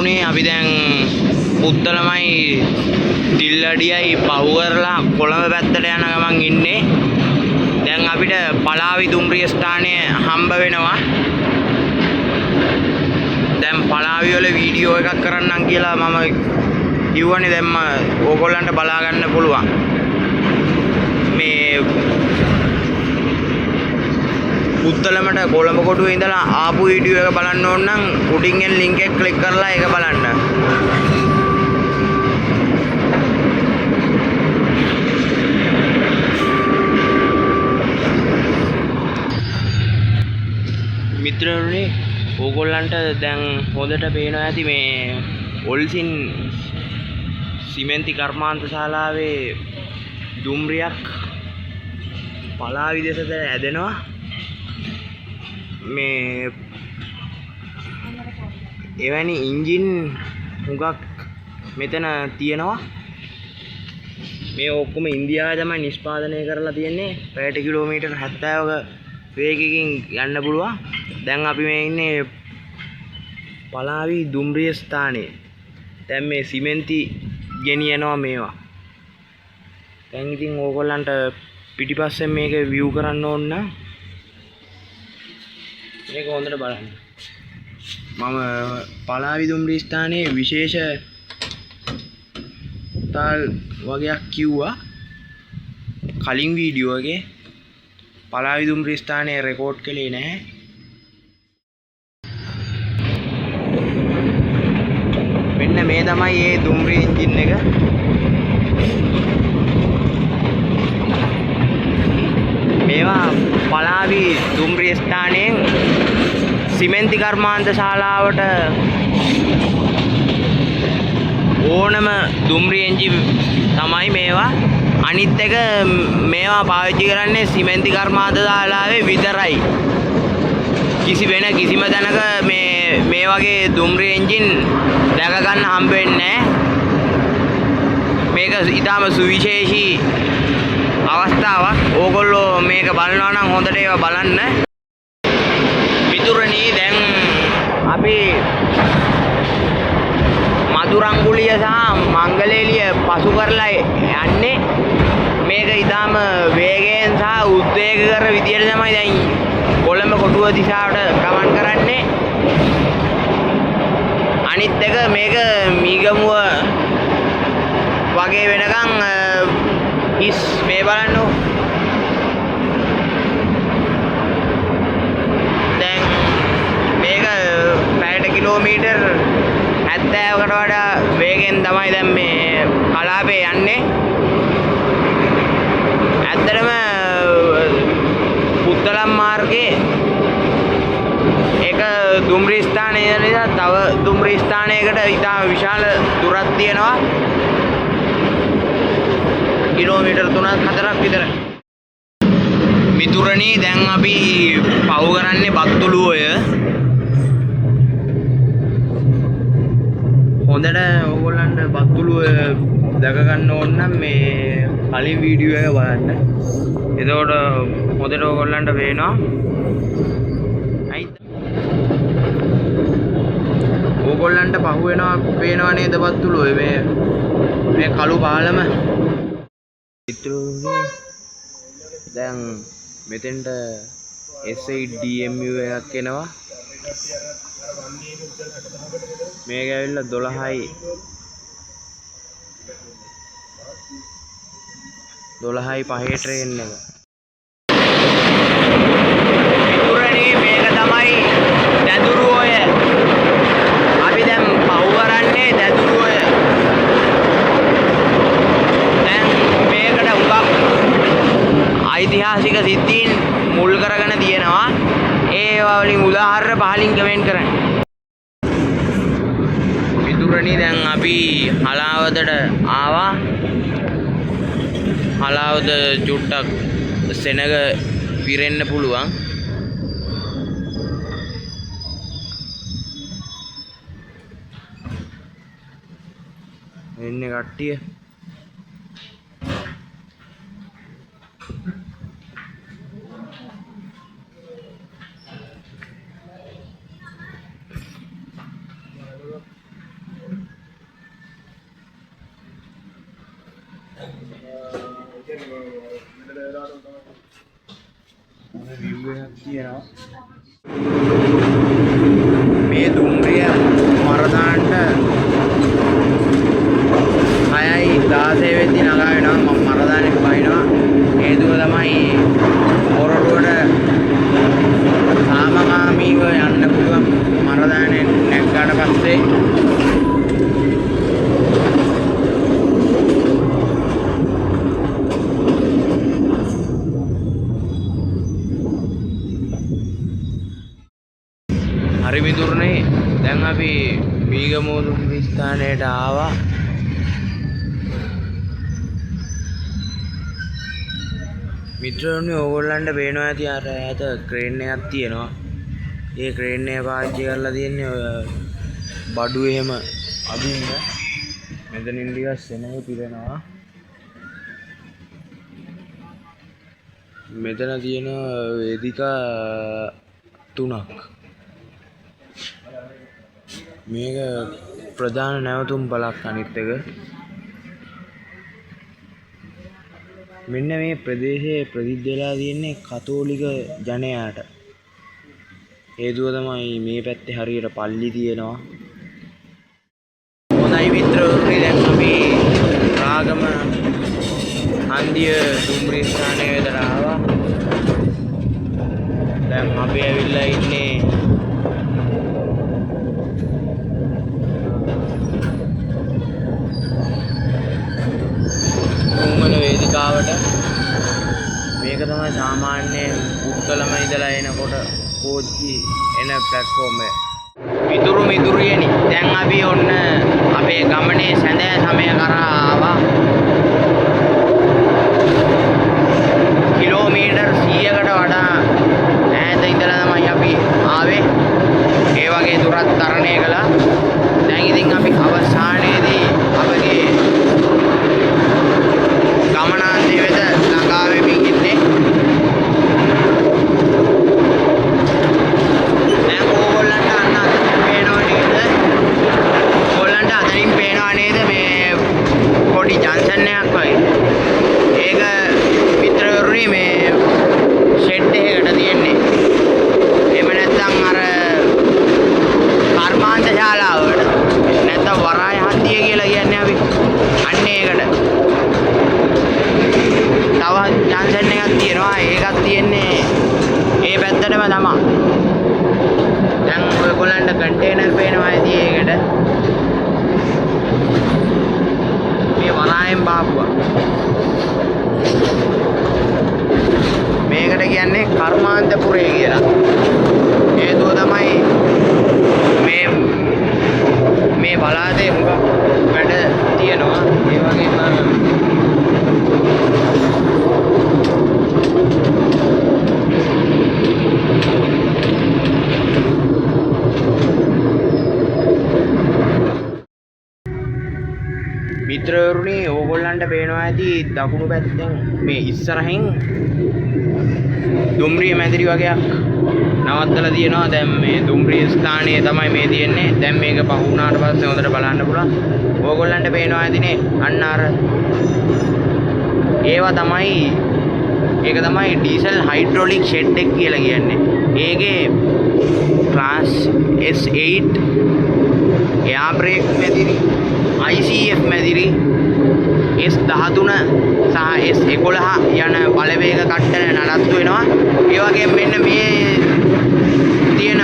මිත්‍රවරුනි අපි දැන් පුත්තලමයි තිල්ලඩියයි පහු කරලා කොළඹ පැත්තට යන ගමන් ඉන්නේ. දැන් අපිට පලාවි දුම්රිය ස්ථානය හම්බ වෙනවා. දැන් පලාවි වල වීඩියෝ එකක් කරන්නම් කියලා මම කිව්වනේ. දැන් ඕගොල්ලන්ට බලා ගන්න පුළුවන්. මේ පුත්තලමට කොළඹ කොටුවේ ඉඳලා ආපු වීඩියෝ එක බලන්න ඕන නම් උඩින් එන ලින්ක් එක ක්ලික් කරලා ඒක බලන්න. මිත්‍රවරුනි ඕගොල්ලන්ට දැන් හොඳට පේනවා ඇති මේ ඔල්සින් සිමෙන්ති කර්මාන්ත ශාලාවේ දුම්රියක් පලාවි දෙසට ඇදෙනවා. මේ එවැනි ඉන්ජින් හුඟක් මෙතන තියෙනවා. මේ ඔක්කොම ඉන්දියාවේ තමයි නිෂ්පාදනය කරලා තියෙන්නේ. පැයට කිලෝමීටර් 70ක වේගයකින් යන්න පුළුවන්. දැන් අපි මේ ඉන්නේ පලාවි දුම්රිය ස්ථානයේ. දැන් මේ සිමෙන්ති ගෙනියනවා මේවා. දැන් ඉතින් ඕගොල්ලන්ට පිටිපස්සෙන් මේක view කරන්න ඕන නම් මේක හොඳට බලන්න. මම පලාවි දුම්රිය ස්ථානයේ විශේෂ තාල් වගේක් කිව්වා කලින් වීඩියෝ එකේ. පලාවි දුම්රිය ස්ථානයේ රෙකෝඩ් කළේ නැහැ. මෙන්න මේ තමයි මේ දුම්රිය එන්ජින් එක. මේවා පලාවි දුම්රිය ස්ථානයෙන් සිමෙන්ති කර්මාන්ත ශාලාවට ඕනම දුම්රිය එන්ජින් තමයි මේවා. අනිත් එක මේවා පාවිච්චි කරන්නේ සිමෙන්ති කර්මාන්ත ශාලාවේ විතරයි. කිසිම තැනක මේ වගේ දුම්රිය එන්ජින් දැක ගන්න හම්බ වෙන්නේ නැහැ. මේක ඊටාම සුවිශේෂී අවස්ථාවක්. ඕගොල්ලෝ මේක බලනවා නම් හොඳට ඒවා බලන්න. මිතුරනි දැන් අපි මදුරංගුලිය සහ මංගලේලිය පසු කරලා යන්නේ. මේක ඊටාම වේගයෙන් සහ උද්වේගකර විදියට තමයි දැන් කොළඹ කොටුව දිශාවට ගමන් කරන්නේ. අනිත් එක මේක මීගමුව වගේ වෙනකන් ඉස් මේ බලන්න. දැන් මේක පැයට කිලෝමීටර් 70කට වඩා වේගෙන් තමයි දැන් මේ කලාපේ යන්නේ. ඇත්තටම පුත්තලම් මාර්ගයේ එක දුම්රිය ස්ථානයේ නිසා තව දුම්රිය ස්ථානයකට ඉතා විශාල දුරක් තියෙනවා. කිලෝමීටර් 3-4ක් විතර. මිතුරනි දැන් අපි පහු කරන්නේ බත්තුලුවය. හොඳට ඕගොල්ලන්ට බත්තුලුව දැක ගන්න ඕන නම් මේ කලින් වීඩියෝ එක බලන්න. එතකොට හොඳට ඕගොල්ලන්ට පේනවා. ඕගොල්ලන්ට පේනවා නේද බත්තුලුව මේ කළු පාලම. දැන් මෙතෙන්ට SIDMU එකක් එනවා. මේක ඇවිල්ලා 12යි 5 ට්‍රේන් එක. මිතුරනි මේක තමයි දැදුරුවය. අපි දැන් පහු කරන්නේ දැදුරුවය. දැන් මේකට උගක් ඓතිහාසික සිද්ධීන් මුල් කරගෙන තියෙනවා. ඒවා වලින් උදාහරණ පහලින් කමෙන්ට් කරන්න. මිතුරනි දැන් අපි හලාවතට ආවා. හලාවත චුට්ටක් සෙනග පිරෙන්න පුළුවන්. එන්නේ කට්ටිය. මේ දුම්රිය මරදාන්ට 6:16 වෙද්දි නගා වෙනවා. මම මරදානෙන් බහිනවා. හේතුව තමයි මොරටුවට සාමකාමීව යන්න පුළුවන් මරදානෙන් නැග්ගාට පස්සේ හරි මිතුරුනේ දැන් අපි මීගමුව දුම්රිය ස්ථානයට ආවා. මිත්‍රයෝනේ ඕගොල්ලන්ට පේනවා ඇති අර ඈත ක්‍රේන් එකක් තියෙනවා. ඒ ක්‍රේන් එක පාවිච්චි කරලා තියෙන්නේ ඔය බඩු එහෙම අදින්න. මෙතනින් ටිකක් සෙනඟ පිරෙනවා. මෙතන තියෙන වේදිකා 3ක්. මේක ප්‍රධාන නැවතුම් පළක් අනිත් එක. මෙන්න මේ ප්‍රදේශයේ ප්‍රසිද්ධ වෙලා තියෙන්නේ කතෝලික ජනයාට. හේතුව තමයි මේ පැත්තේ හරියට පල්ලි තියෙනවා. හොඳයි මිත්‍රවරුනි දැන් අපි රාගම හන්දිය දුම්රිය ස්ථානයේ වෙතට ආවා. දැන් අපි ඇවිල්ලා ඉන්නේ වේදිකාවට. මේක තමයි සාමාන්‍ය උත්තලම ඉඳලා එනකොට කෝච්චි එන ප්ලැට්ෆෝම් එක. මිතුරියනි දැන් අපි ඔන්න අපේ ගමනේ සැඳෑ සමය කරා ආවා. කිලෝමීටර් 100කට වඩා ඈත ඉඳලා තමයි අපි ආවේ. ඒ වගේ දුරක් තරණය කළා. දැන් ඉතින් අපි අවසානයේදී අපගේ ගමනාන්තය වෙත ළඟා වෙමින් ඉන්නේ. දැන් ඕගොල්ලන්ට අන්න පේනව නේද? ඕගොල්ලන්ට අතනින් පේනව නේද මේ පොඩි ජන්ක්ෂන් එකක් වගේ. ඒක මිත්‍රවරුනි මේ ෂෙඩ් එකකට තියෙන්නේ. එහෙම නැත්නම් අර කර්මාන්ත ශාලාවට. නැත්නම් වරාය හන්දිය කියලා කියන්නේ අපි. අන්න ඒකට. තව ජන්ක්ෂන් එකක් තියෙනවා. ඒකක් තියෙන්නේ ඒ පැත්තටම තමයි. දැන් ඔයගොල්ලන්ට කන්ටේනර් පේනවා ඇති ඒකට. මේ වරායෙන් බාපුවා. මේකට කියන්නේ කර්මාන්තපුරේ කියලා. හේතුව තමයි මේ පළාතේ හුඟක් වැඩ තියෙනවා. ඒ වගේම මිත්‍රවරුනි ඕගොල්ලන්ට පේනවා ඇති දකුණු පැත්තෙන් මේ ඉස්සරහින් දුම්රිය මැදිරි වගේක් නවත්තලා තියෙනවා. දැන් මේ දුම්රිය ස්ථානයේ තමයි මේ තියෙන්නේ. දැන් මේක පහු වුණාට පස්සේ හොඳට බලන්න පුළුවන්. ඕගොල්ලන්ට පේනවා ඇතිනේ අන්න අර ඒවා තමයි ඒක තමයි ඩීසල් හයිඩ්‍රොලික් ෂෙඩ් එක කියලා කියන්නේ. ඒකේ ක්ලාස් S8 එයා බ්‍රේක් මැදිරි ICF මැදිරි S13 සහ S11 යන බලවේග කට්ටල නඩත්තු වෙනවා. ඒ වගේම මෙන්න මේ තියෙන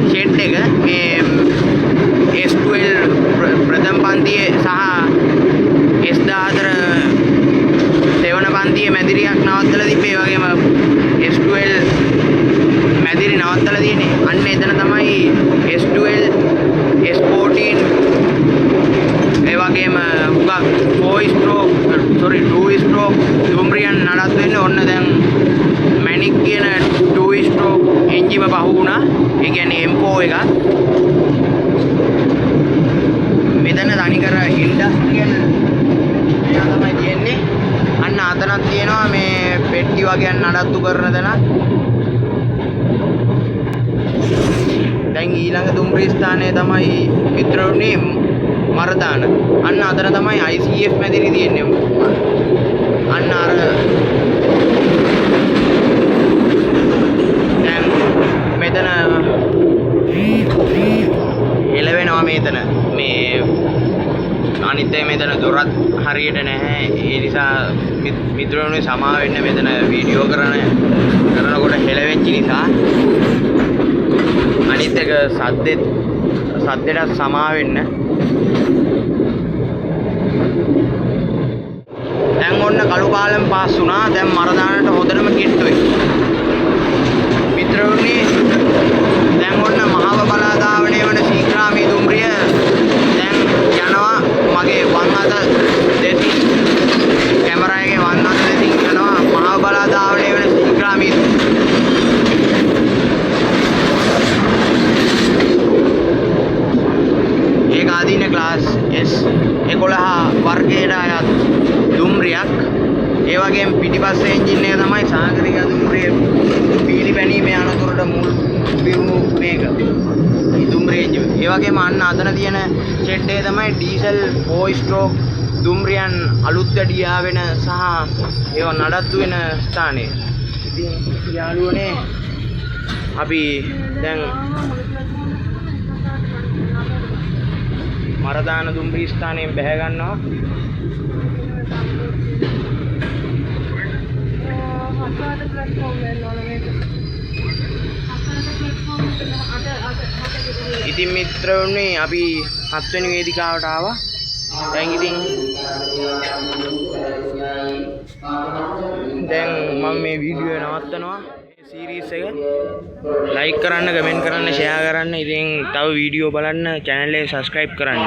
ෂෙඩ් එක මේ S12 ප්‍රථම පන්තියේ සහ S14 දෙවන පන්තියේ මැදිරියක් නවත්තලා තිබ්බේ. ඒ වගේම S12 මැදිරි නවත්තලා තියෙන්නේ. අන්න එතන තමයි S12 S14 ඒ වගේම හුඟක් 2 ස්ට්‍රෝක් දුම්රියන් නඩත්තු වෙන්නේ. ඔන්න දැන් මැනික් කියන 2 ස්ට්‍රෝක් එන්ජිම පහු වුණා. ඒ කියන්නේ M4 එක. මෙතන තනිකර ඉන්ඩස්ට්‍රියල් එයා තමයි තියෙන්නේ. අන්න අතනක් තියෙනවා මේ පෙට්ටි වගේ නඩත්තු කරන තැන. දැන් ඊළඟ දුම්රිය ස්ථානයේ තමයි මිත්‍රවරුනි මරදාන. අන්න අතන තමයි ICF මැදිරි තියෙන්නේ. අන්න අර දැන් මෙතන එළවෙනවා මෙතන. මේ අනිත් මෙතන දොරත් හරියට නැහැ. ඒ නිසා මිත්‍රයෝනේ සමා වෙන්න මෙතන වීඩියෝ කරනකොට හෙලවෙච්ච නිසා. අනිත් එක සද්දෙට සමා වෙන්න. දැන් ඔන්න කළු පාලම් පාස් වුණා. දැන් මරදානට හොඳටම කිට්ටුයි. මිත්‍රයෝනේ දැන් ඔන්න මහව බලාධාවනය වන සීග්‍රාමී දුම්රිය දැන් යනවා මගේ වම් අත දෙසින් කැමරා එකේ වම් අත දෙසින් යනවා මහව බලාධාවනය වන සීග්‍රාමී ඒක ආදීන ක්ලාස් S11 වර්ගයට අයත් දුම්රියක්. ඒ වගේම පිටිපස්සේ එන්ජින් එක තමයි සාගරික දුම්රිය පීලි පැනීමේ අනතුරට මුල් පිරුණු මේක. මේ දුම්රිය එන්ජින්. ඒ වගේම අන්න අතන තියෙන ෂෙඩ් එක තමයි ඩීසල් 4 ස්ට්‍රෝක් දුම්රියන් අලුත් වැඩියා වෙන සහ ඒව නඩත්තු වෙන ස්ථානය. ඉතින් යාළුවනේ අපි දැන් මරදාන දුම්රිය ස්ථානයෙන් බැහැ ගන්නවා. ඉතින් මිත්‍රයෝනේ අපි 7 වෙනි වේදිකාවට ආවා. දැන් ඉතින් මම මේ වීඩියෝ නවත්තනවා. මේ සීරීස් එක ලයික් කරන්න, කමෙන්ට් කරන්න, ෂෙයා කරන්න. ඉතින් තව වීඩියෝ බලන්න channel එක subscribe කරන්න.